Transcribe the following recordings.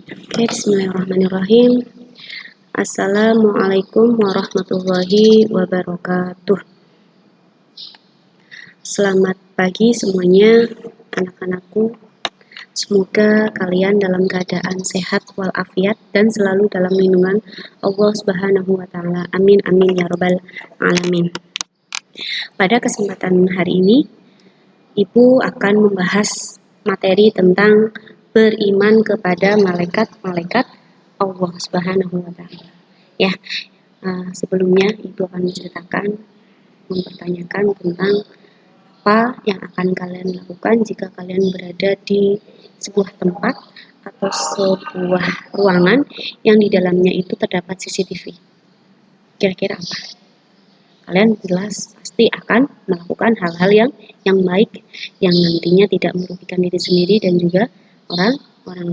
Oke, bismillahirrahmanirrahim. Assalamualaikum warahmatullahi wabarakatuh. Selamat pagi semuanya, anak-anakku. Semoga kalian dalam keadaan sehat walafiat dan selalu dalam lindungan Allah Subhanahu wa taala. Amin amin ya rabbal alamin. Pada kesempatan hari ini, Ibu akan membahas materi tentang beriman kepada malaikat-malaikat Allah Subhanahu wa taala. Ya, sebelumnya Ibu akan mempertanyakan tentang apa yang akan kalian lakukan jika kalian berada di sebuah tempat atau sebuah ruangan yang di dalamnya itu terdapat CCTV. Kira-kira apa? Kalian jelas pasti akan melakukan hal-hal yang baik, yang nantinya tidak merugikan diri sendiri dan juga orang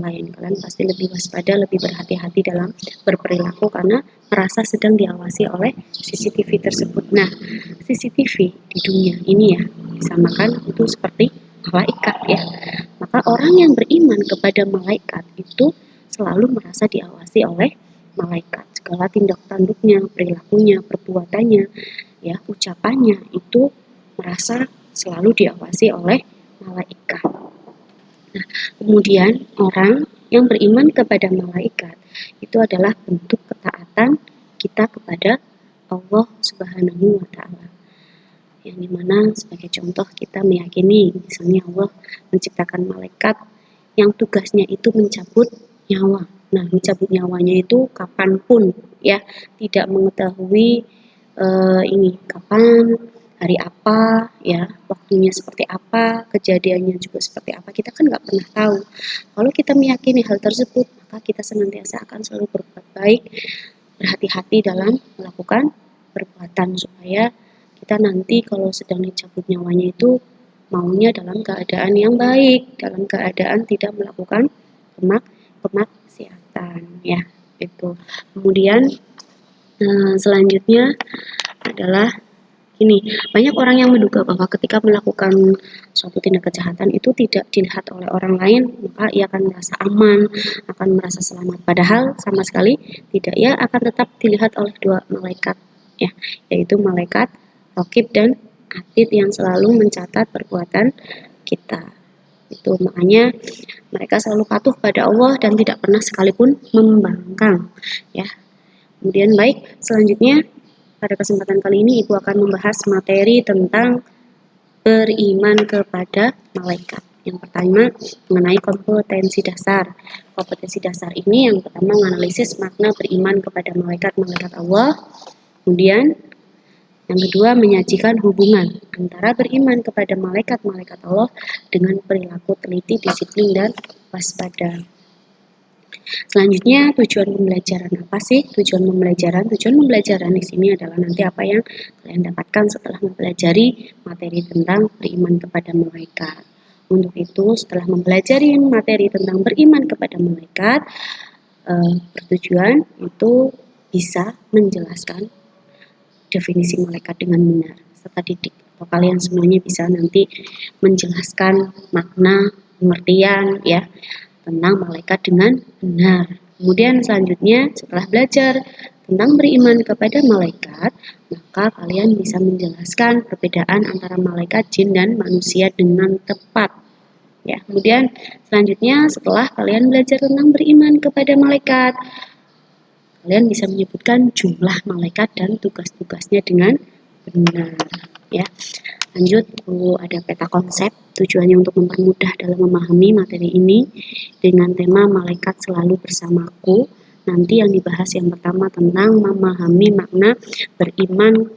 lain. Kalian pasti lebih waspada, lebih berhati-hati dalam berperilaku karena merasa sedang diawasi oleh CCTV tersebut. Nah, CCTV di dunia ini ya disamakan itu seperti malaikat ya. Maka orang yang beriman kepada malaikat itu selalu merasa diawasi oleh malaikat. Segala tindak tanduknya, perilakunya, perbuatannya, ya, ucapannya itu merasa selalu diawasi oleh malaikat. Nah, kemudian orang yang beriman kepada malaikat itu adalah bentuk ketaatan kita kepada Allah Subhanahu wa taala. Yang dimana sebagai contoh kita meyakini misalnya Allah menciptakan malaikat yang tugasnya itu mencabut nyawa. Nah, mencabut nyawanya itu kapanpun ya, tidak mengetahui kapan, hari apa, ya, waktunya seperti apa, kejadiannya juga seperti apa, kita kan nggak pernah tahu. Kalau kita meyakini hal tersebut, maka kita senantiasa akan selalu berbuat baik, berhati-hati dalam melakukan perbuatan supaya kita nanti kalau sedang dicabut nyawanya itu maunya dalam keadaan yang baik, dalam keadaan tidak melakukan kemaksiatan, ya, itu. Kemudian selanjutnya adalah ini, banyak orang yang menduga bahwa ketika melakukan suatu tindak kejahatan itu tidak dilihat oleh orang lain, maka ia akan merasa aman, akan merasa selamat. Padahal sama sekali tidak, ia akan tetap dilihat oleh dua malaikat, ya, yaitu malaikat Raqib dan Atid yang selalu mencatat perbuatan kita. Itu makanya mereka selalu patuh pada Allah dan tidak pernah sekalipun membangkang, ya. Kemudian baik, selanjutnya pada kesempatan kali ini Ibu akan membahas materi tentang beriman kepada malaikat. Yang pertama mengenai kompetensi dasar. Kompetensi dasar ini yang pertama menganalisis makna beriman kepada malaikat-malaikat Allah. Kemudian yang kedua menyajikan hubungan antara beriman kepada malaikat-malaikat Allah dengan perilaku teliti, disiplin, dan waspada. Selanjutnya tujuan pembelajaran apa sih? Tujuan pembelajaran di sini adalah nanti apa yang kalian dapatkan setelah mempelajari materi tentang beriman kepada malaikat. Untuk itu setelah mempelajari materi tentang beriman kepada malaikat, bertujuan itu bisa menjelaskan definisi malaikat dengan benar serta didik. Atau kalian semuanya bisa nanti menjelaskan makna, pengertian ya tentang malaikat dengan benar. Kemudian selanjutnya setelah belajar tentang beriman kepada malaikat, maka kalian bisa menjelaskan perbedaan antara malaikat, jin, dan manusia dengan tepat. Ya, kemudian selanjutnya setelah kalian belajar tentang beriman kepada malaikat, kalian bisa menyebutkan jumlah malaikat dan tugas-tugasnya dengan benar. Ya, lanjut, ada peta konsep. Tujuannya untuk mempermudah dalam memahami materi ini dengan tema malaikat selalu bersamaku. Nanti yang dibahas yang pertama tentang memahami makna beriman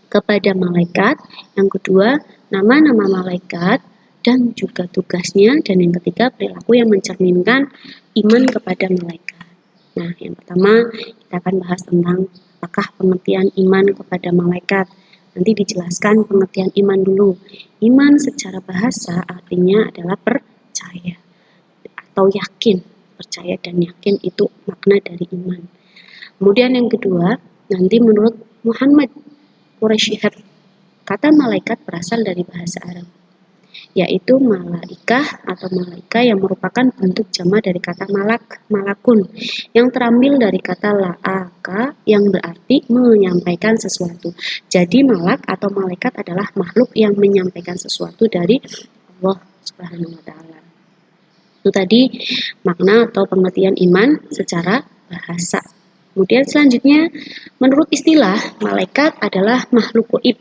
kepada malaikat. Yang kedua, nama-nama malaikat dan juga tugasnya. Dan yang ketiga, perilaku yang mencerminkan iman kepada malaikat. Nah, yang pertama kita akan bahas tentang apakah pengertian iman kepada malaikat. Nanti dijelaskan pengertian iman dulu. Iman secara bahasa artinya adalah percaya atau yakin. Percaya dan yakin itu makna dari iman. Kemudian yang kedua, nanti menurut Muhammad Quraisy Shihab, kata malaikat berasal dari bahasa Arab. yaitu malaikah atau malaika yang merupakan bentuk jama dari kata malak, malakun, yang terambil dari kata la'aka yang berarti menyampaikan sesuatu. Jadi malak atau malaikat adalah makhluk yang menyampaikan sesuatu dari Allah Subhanahu wa taala. Itu tadi makna atau pengertian iman secara bahasa. Kemudian selanjutnya, menurut istilah, malaikat adalah makhluk gaib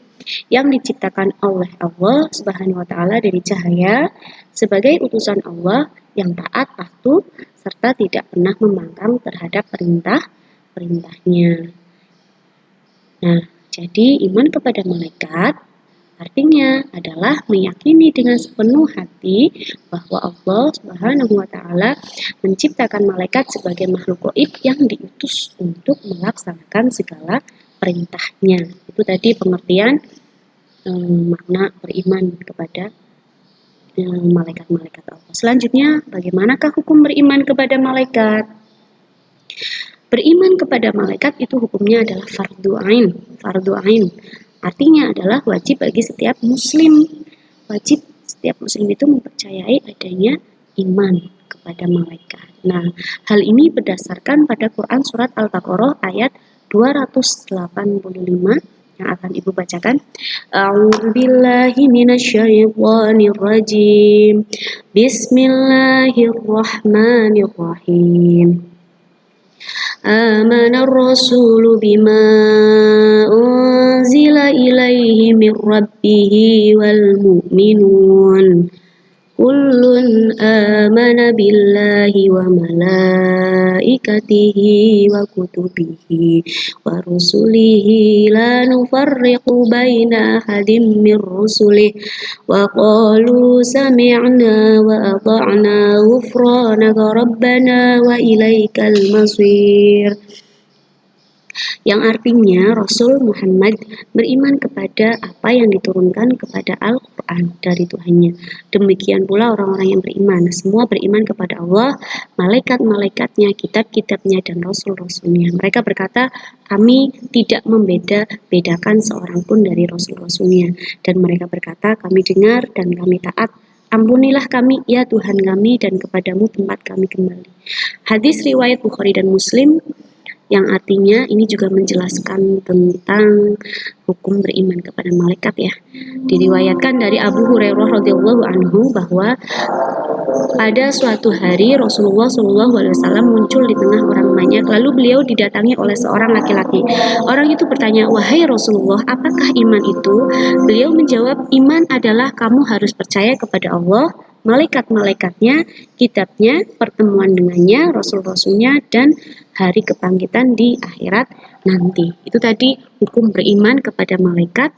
yang diciptakan oleh Allah Subhanahu wa taala dari cahaya sebagai utusan Allah yang taat, patuh, serta tidak pernah membangkang terhadap perintah-perintahnya. Nah, jadi iman kepada malaikat artinya adalah meyakini dengan sepenuh hati bahwa Allah Subhanahu wa taala menciptakan malaikat sebagai makhluk gaib yang diutus untuk melaksanakan segala perintahnya. Itu tadi pengertian makna beriman kepada malaikat-malaikat Allah. Selanjutnya, bagaimanakah hukum beriman kepada malaikat? Beriman kepada malaikat itu hukumnya adalah fardu ain. Fardu ain artinya adalah wajib bagi setiap muslim. Wajib setiap muslim itu mempercayai adanya iman kepada malaikat. Nah, hal ini berdasarkan pada Quran surat Al-Baqarah ayat 285 yang akan Ibu bacakan. A'udzubillahi minasyaitonirrajim. Bismillahirrahmanirrahim. Amanar rasulu bima unzila ilaihi min rabbih wal mu'minun kullun amana billahi wa malaikatihi wa kutubihi wa rusulihi la nufarriqu baina ahadin min rusulih wa qalu sami'na wa ata'na ghufranaka rabbana wa ilaikal masir. Yang artinya Rasul Muhammad beriman kepada apa yang diturunkan kepada Al-Quran dari Tuhannya. Demikian pula orang-orang yang beriman. Semua beriman kepada Allah, malaikat-malaikatnya, kitab-kitabnya, dan Rasul-Rasulnya. Mereka berkata, kami tidak membeda-bedakan seorang pun dari Rasul-Rasulnya. Dan mereka berkata, kami dengar dan kami taat. Ampunilah kami, ya Tuhan kami, dan kepadamu tempat kami kembali. Hadis riwayat Bukhari dan Muslim, yang artinya ini juga menjelaskan tentang hukum beriman kepada malaikat ya. Diriwayatkan dari Abu Hurairah radhiyallahu anhu bahwa pada suatu hari Rasulullah SAW muncul di tengah orang banyak, lalu beliau didatangi oleh seorang laki-laki. Orang itu bertanya, wahai Rasulullah, apakah iman itu? Beliau menjawab, iman adalah kamu harus percaya kepada Allah, malaikat-malaikatnya, kitabnya, pertemuan dengannya, rasul-rasulnya, dan hari kebangkitan di akhirat nanti. Itu tadi hukum beriman kepada malaikat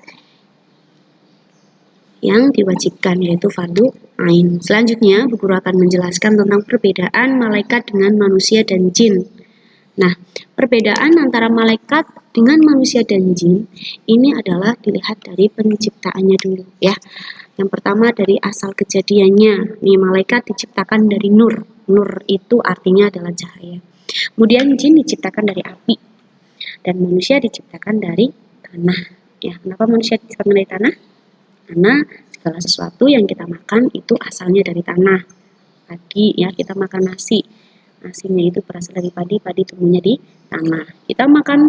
yang diwajibkan, yaitu fardu ain. Selanjutnya, Bu Guru akan menjelaskan tentang perbedaan malaikat dengan manusia dan jin. Nah, perbedaan antara malaikat dengan manusia dan jin ini adalah dilihat dari penciptaannya dulu ya. Yang pertama dari asal kejadiannya. Nih, malaikat diciptakan dari nur. Nur itu artinya adalah cahaya. Kemudian jin diciptakan dari api dan manusia diciptakan dari tanah. Ya, kenapa manusia diciptakan dari tanah? Karena segala sesuatu yang kita makan itu asalnya dari tanah. Padi ya, kita makan nasi. Nasinya itu berasal dari padi, padi tumbuhnya di tanah. Kita makan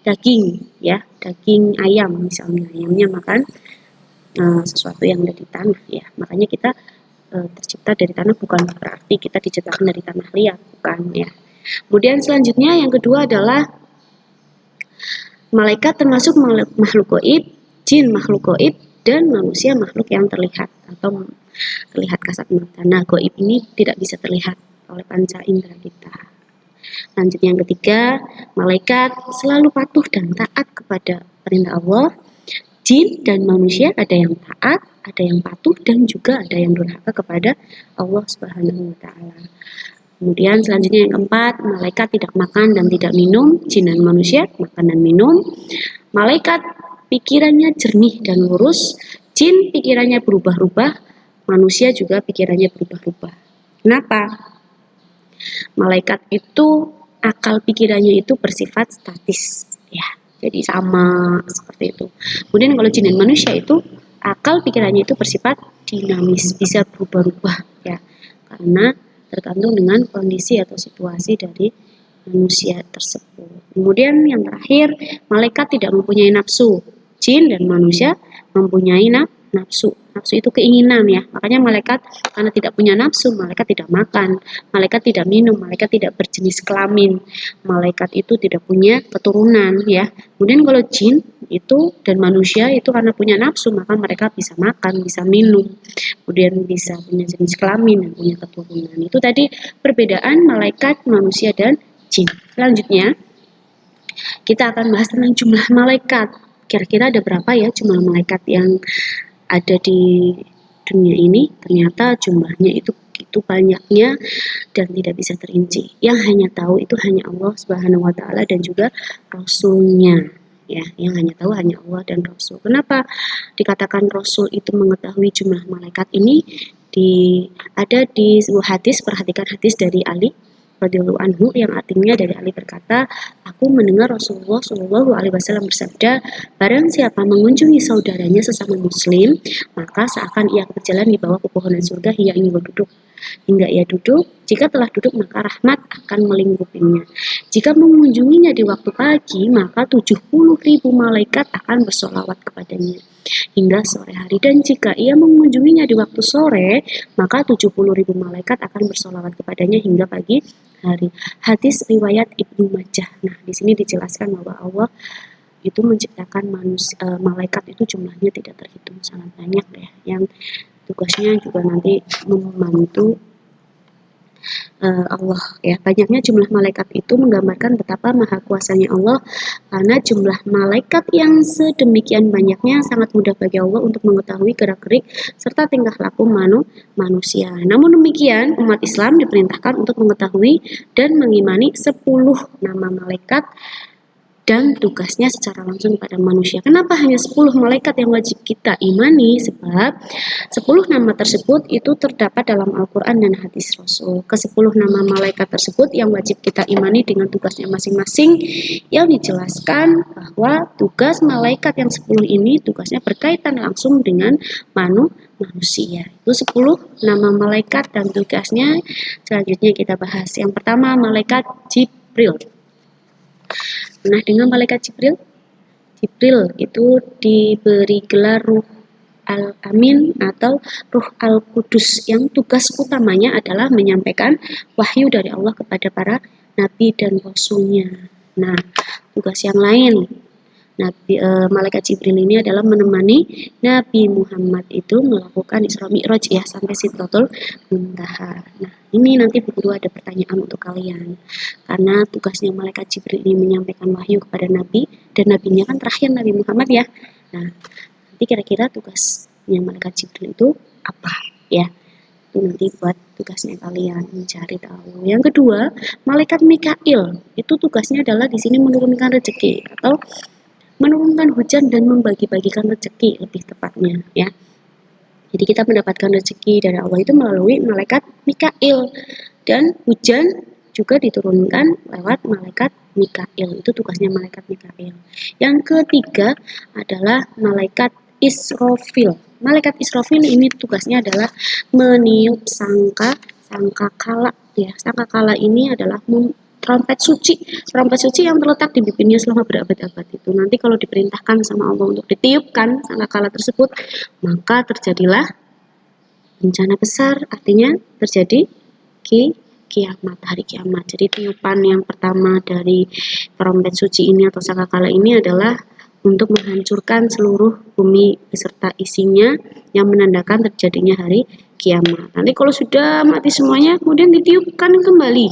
daging ya, daging ayam misalnya. Ayamnya makan sesuatu yang ada di tanah ya. Makanya kita tercipta dari tanah bukan berarti kita diciptakan dari tanah liat, bukan ya. Kemudian selanjutnya yang kedua adalah malaikat termasuk makhluk gaib, jin makhluk gaib, dan manusia makhluk yang terlihat atau terlihat kasat mata. Nah, gaib ini tidak bisa terlihat oleh panca indera kita. Lanjut yang ketiga, malaikat selalu patuh dan taat kepada perintah Allah. Jin dan manusia ada yang taat, ada yang patuh, dan juga ada yang durhaka kepada Allah Subhanahu wa taala. Kemudian selanjutnya yang keempat, malaikat tidak makan dan tidak minum, jin dan manusia makan dan minum. Malaikat pikirannya jernih dan lurus, jin pikirannya berubah-ubah, manusia juga pikirannya berubah-ubah. Kenapa? Malaikat itu akal pikirannya itu bersifat statis, ya. Jadi sama seperti itu. Kemudian kalau jin dan manusia itu akal pikirannya itu bersifat dinamis, bisa berubah-ubah ya, karena tergantung dengan kondisi atau situasi dari manusia tersebut. Kemudian yang terakhir, malaikat tidak mempunyai nafsu. Jin dan manusia mempunyai nafsu. Nafsu itu keinginan ya. Makanya malaikat karena tidak punya nafsu, malaikat tidak makan, malaikat tidak minum, malaikat tidak berjenis kelamin. Malaikat itu tidak punya keturunan ya. Kemudian kalau jin itu dan manusia itu karena punya nafsu, maka mereka bisa makan, bisa minum, kemudian bisa punya jenis kelamin dan punya keturunan. Itu tadi perbedaan malaikat, manusia dan jin. Selanjutnya kita akan bahas tentang jumlah malaikat. Kira-kira ada berapa ya jumlah malaikat yang ada di dunia ini? Ternyata jumlahnya itu banyaknya dan tidak bisa terinci. Yang hanya tahu itu hanya Allah Subhanahu wa taala dan juga Rasulnya. Ya, yang hanya tahu hanya Allah dan Rasul. Kenapa dikatakan Rasul itu mengetahui jumlah malaikat ini? Ada di sebuah hadis, perhatikan hadis dari Ali radhiyallahu anhu yang artinya dari Ali berkata, aku mendengar Rasulullah Shallallahu alaihi wasallam bersabda, barang siapa mengunjungi saudaranya sesama muslim, maka seakan ia berjalan di bawah pepohonan surga hingga ia duduk, jika telah duduk maka rahmat akan melingkupinya. Jika mengunjunginya di waktu pagi, maka 70.000 malaikat akan bersolawat kepadanya hingga sore hari, dan jika ia mengunjunginya di waktu sore, maka 70.000 malaikat akan bersolawat kepadanya hingga pagi hari. Hadis riwayat Ibnu Majah. Nah, di sini dijelaskan bahwa Allah itu menciptakan malaikat itu jumlahnya tidak terhitung, sangat banyak ya, yang tugasnya juga nanti membantu Allah ya. Banyaknya jumlah malaikat itu menggambarkan betapa maha kuasanya Allah, karena jumlah malaikat yang sedemikian banyaknya sangat mudah bagi Allah untuk mengetahui gerak-gerik serta tingkah laku manusia. Namun demikian, umat Islam diperintahkan untuk mengetahui dan mengimani 10 nama malaikat dan tugasnya secara langsung pada manusia. Kenapa hanya 10 malaikat yang wajib kita imani? Sebab 10 nama tersebut itu terdapat dalam Al-Quran dan hadis Rasul. Ke-10 nama malaikat tersebut yang wajib kita imani dengan tugasnya masing-masing, yang dijelaskan bahwa tugas malaikat yang 10 ini tugasnya berkaitan langsung dengan manusia. Itu 10 nama malaikat dan tugasnya. Selanjutnya kita bahas. Yang pertama, malaikat Jibril. Nah, dengan malaikat Jibril itu diberi gelar Ruh Al-Amin atau Ruh Al-Qudus, yang tugas utamanya adalah menyampaikan wahyu dari Allah kepada para nabi dan rasulnya. Nah, tugas yang lain, malaikat Jibril ini adalah menemani Nabi Muhammad itu melakukan Isra Mi'raj ya, sampai Sidratul Muntaha. Nah, ini nanti Bu Guru ada pertanyaan untuk kalian, karena tugasnya malaikat Jibril ini menyampaikan wahyu kepada Nabi, dan nabinya kan terakhir Nabi Muhammad ya. Nah, nanti kira-kira tugasnya malaikat Jibril itu apa ya? Itu nanti buat tugasnya kalian mencari tahu. Yang kedua, malaikat Mikail itu tugasnya adalah di sini menurunkan rezeki atau menurunkan hujan dan membagi-bagikan rezeki lebih tepatnya ya. Jadi kita mendapatkan rezeki dari Allah itu melalui malaikat Mikail, dan hujan juga diturunkan lewat malaikat Mikail. Itu tugasnya malaikat Mikail. Yang ketiga adalah malaikat Israfil. Malaikat Israfil ini tugasnya adalah meniup sangkakala ya. Sangkakala ini adalah trompet suci yang terletak di bibirnya selama berabad-abad itu. Nanti kalau diperintahkan sama Allah untuk ditiupkan sangkakala tersebut, maka terjadilah bencana besar, artinya terjadi kiamat, hari kiamat. Jadi tiupan yang pertama dari trompet suci ini atau sangkakala ini adalah untuk menghancurkan seluruh bumi beserta isinya, yang menandakan terjadinya hari kiamat. Nanti kalau sudah mati semuanya, kemudian ditiupkan kembali.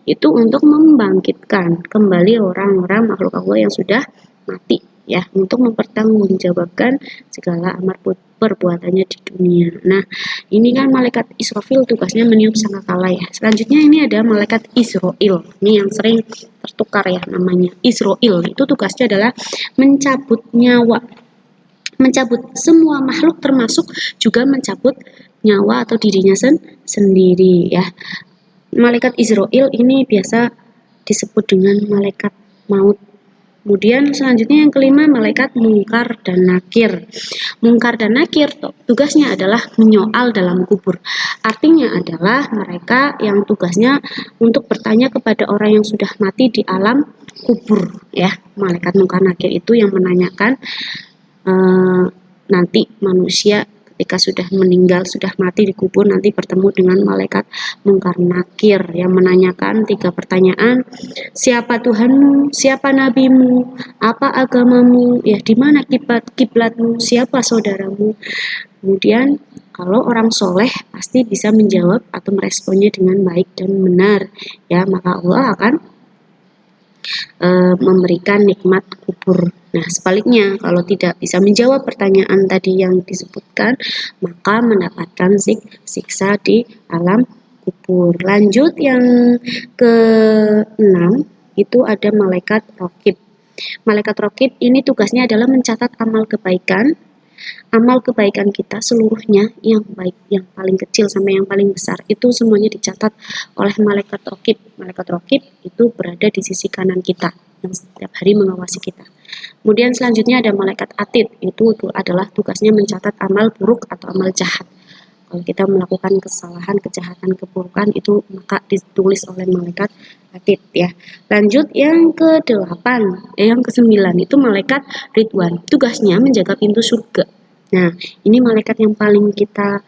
Itu untuk membangkitkan kembali orang-orang makhluk Allah yang sudah mati ya, untuk mempertanggungjawabkan segala amar perbuatannya di dunia. Nah, ini kan malaikat Israfil tugasnya meniup sangkakala ya. Selanjutnya ini ada malaikat Israil. Ini yang sering tertukar ya namanya. Israil itu tugasnya adalah mencabut nyawa, mencabut semua makhluk, termasuk juga mencabut nyawa atau dirinya sendiri ya. Malaikat Israil ini biasa disebut dengan malaikat maut Kemudian selanjutnya yang kelima, malaikat mungkar dan nakir. Mungkar dan nakir tugasnya adalah menyoal dalam kubur. Artinya adalah mereka yang tugasnya untuk bertanya kepada orang yang sudah mati di alam kubur, ya. Malaikat mungkar nakir itu yang menanyakan nanti manusia ketika sudah meninggal, sudah mati di kubur, nanti bertemu dengan malaikat mungkar nakir yang menanyakan 3 pertanyaan. Siapa Tuhanmu? Siapa nabimu? Apa agamamu? Ya, di mana kiblatmu? Siapa saudaramu? Kemudian kalau orang soleh pasti bisa menjawab atau meresponnya dengan baik dan benar, ya, maka Allah akan memberikan nikmat kubur. Nah, sebaliknya kalau tidak bisa menjawab pertanyaan tadi yang disebutkan, maka mendapatkan siksa di alam kubur. Lanjut yang ke-6, itu ada malaikat raqib. Malaikat raqib ini tugasnya adalah mencatat amal kebaikan kita seluruhnya, yang baik, yang paling kecil sampai yang paling besar, itu semuanya dicatat oleh malaikat raqib. Malaikat raqib itu berada di sisi kanan kita yang setiap hari mengawasi kita. Kemudian selanjutnya ada malaikat atid, itu adalah tugasnya mencatat amal buruk atau amal jahat. Kalau kita melakukan kesalahan, kejahatan, keburukan, itu maka ditulis oleh malaikat atid, ya. Lanjut yang ke-8, yang ke-9 itu malaikat Ridwan. Tugasnya menjaga pintu surga. Nah, ini malaikat yang paling kita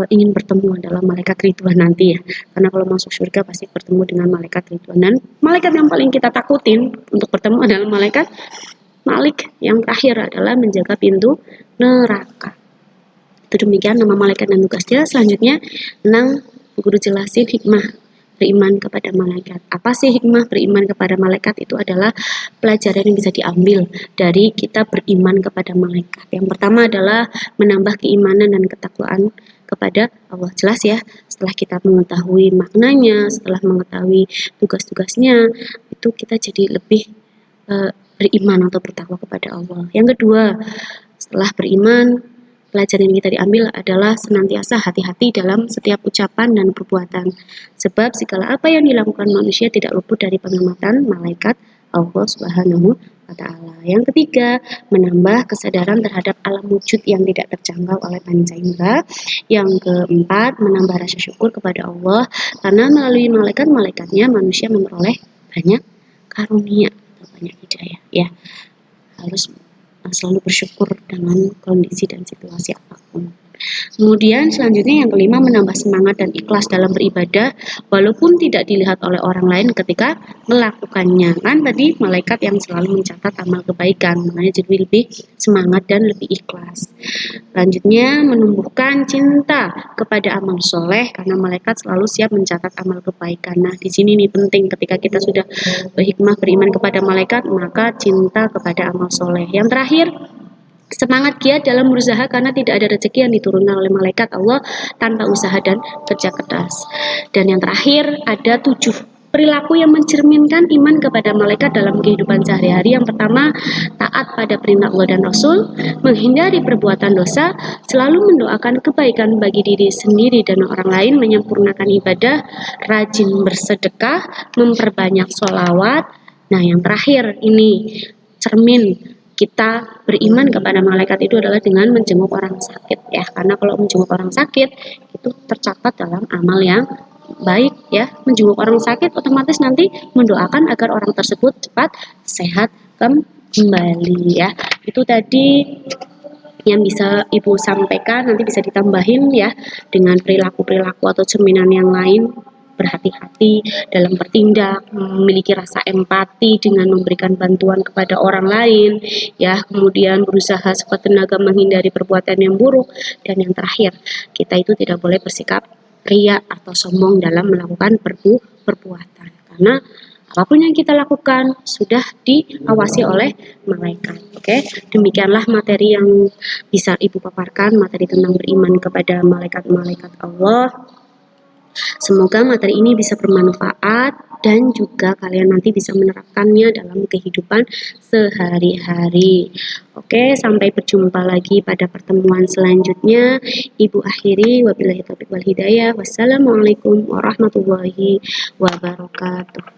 ingin bertemu adalah malaikat Ridwan nanti, ya. Karena kalau masuk surga pasti bertemu dengan malaikat Ridwan. Dan malaikat yang paling kita takutin untuk bertemu adalah malaikat Malik. Yang terakhir adalah menjaga pintu neraka. Itu demikian nama malaikat dan tugasnya. Selanjutnya, guru jelasin hikmah beriman kepada malaikat. Apa sih hikmah beriman kepada malaikat? Itu adalah pelajaran yang bisa diambil dari kita beriman kepada malaikat. Yang pertama adalah menambah keimanan dan ketakwaan kepada Allah. Jelas ya, setelah kita mengetahui maknanya, setelah mengetahui tugas-tugasnya, itu kita jadi lebih beriman atau bertakwa kepada Allah. Yang kedua, setelah beriman, pelajaran yang kita diambil adalah senantiasa hati-hati dalam setiap ucapan dan perbuatan. Sebab segala apa yang dilakukan manusia tidak luput dari pengamatan malaikat Allah Subhanahu wa Ta'ala. Yang ketiga, menambah kesadaran terhadap alam wujud yang tidak terjangkau oleh panca indera. Yang keempat, menambah rasa syukur kepada Allah karena melalui malaikat-malaikatnya manusia memperoleh banyak karunia atau banyak hidayah, ya. Harus selalu bersyukur dengan kondisi dan situasi apapun. Kemudian selanjutnya yang kelima, menambah semangat dan ikhlas dalam beribadah walaupun tidak dilihat oleh orang lain ketika melakukannya. Kan tadi malaikat yang selalu mencatat amal kebaikan, makanya jadi lebih semangat dan lebih ikhlas. Selanjutnya, menumbuhkan cinta kepada amal soleh karena malaikat selalu siap mencatat amal kebaikan. Nah, di sini nih penting, ketika kita sudah berhikmah beriman kepada malaikat, maka cinta kepada amal soleh. Yang terakhir, semangat giat dalam berusaha karena tidak ada rezeki yang diturunkan oleh malaikat Allah tanpa usaha dan kerja keras. Dan yang terakhir, ada 7 perilaku yang mencerminkan iman kepada malaikat dalam kehidupan sehari-hari. Yang pertama, taat pada perintah Allah dan Rasul, menghindari perbuatan dosa, selalu mendoakan kebaikan bagi diri sendiri dan orang lain, menyempurnakan ibadah, rajin bersedekah, memperbanyak sholawat. Nah, yang terakhir ini cermin kita beriman kepada malaikat itu adalah dengan menjenguk orang sakit, ya. Karena kalau menjenguk orang sakit itu tercatat dalam amal yang baik, ya. Menjenguk orang sakit otomatis nanti mendoakan agar orang tersebut cepat sehat kembali, ya. Itu tadi yang bisa Ibu sampaikan, nanti bisa ditambahin ya dengan perilaku-perilaku atau cerminan yang lain. Berhati-hati dalam bertindak, memiliki rasa empati dengan memberikan bantuan kepada orang lain, ya. Kemudian berusaha sekuat tenaga menghindari perbuatan yang buruk, dan yang terakhir, kita itu tidak boleh bersikap ria atau sombong dalam melakukan perbuatan, karena apapun yang kita lakukan sudah diawasi oleh malaikat. Oke, demikianlah materi yang bisa Ibu paparkan, materi tentang beriman kepada malaikat-malaikat Allah. Semoga materi ini bisa bermanfaat dan juga kalian nanti bisa menerapkannya dalam kehidupan sehari-hari. Oke, sampai berjumpa lagi pada pertemuan selanjutnya. Ibu akhiri, wabillahi taufiq wal hidayah. Wassalamualaikum warahmatullahi wabarakatuh.